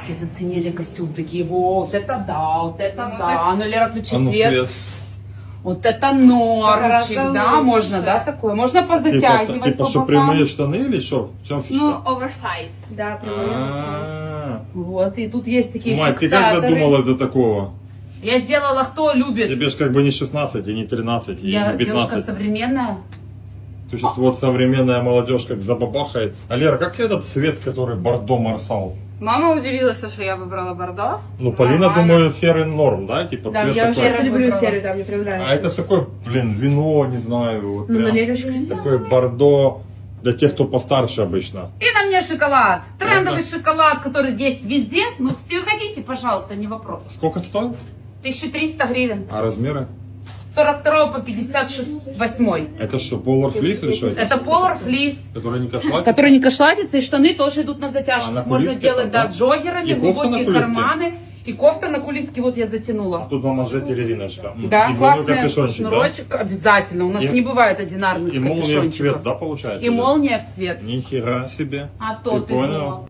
девочки заценили костюм, такие, вот это да, вот это да. Ну, Лера, включи А ну, свет. свет. Вот это норчик, Гораздо да, лучше. можно, да, такое. Можно позатягивать Типа, по что бокам. прямые штаны или что? В чем фишка? Ну, оверсайз. Да, прямой оверсайз. А-а-а. Вот, и тут есть такие Мать, ты как фиксаторы. додумалась до такого? Я сделала, кто любит. Тебе ж как бы не 16, и не 13, и Я не девушка 15. современная. Ты сейчас вот современная молодежь как забабахает. А Лера, как тебе этот цвет, который бордо марсал? Мама удивилась, что я выбрала бордо. Ну, Полина, Нормально. думаю, серый норм, да? Типа Да, цвет я такой. вообще люблю выбрала. серый, да, мне прям А нравится. это такой, блин, вино, не знаю, вот Ну, прям на Лере очень красиво. такой бордо для тех, кто постарше обычно. И на мне шоколад. Трендовый Ага. шоколад, который есть везде. Ну, если вы хотите, пожалуйста, не вопрос. Сколько стоит? 1300 гривен. А размеры? 42 по 58. Это что, Polar Fleece или что? Это Polar Fleece, Который не кошлатит? который не кошладится, и штаны тоже идут на затяжку. А, на Можно кулиске делать, там, да, да? джогерами, И кофта на глубокие кулиске? карманы. И кофта на кулиске, вот я затянула. Тут на манжете резиночка. Да, И двойной классный капюшончик, шнурочек обязательно. У нас И- не бывает одинарных да? И молния в капюшончиков. цвет, да, получается? И молния в цвет. Нихера себе. А то ты понял? думал.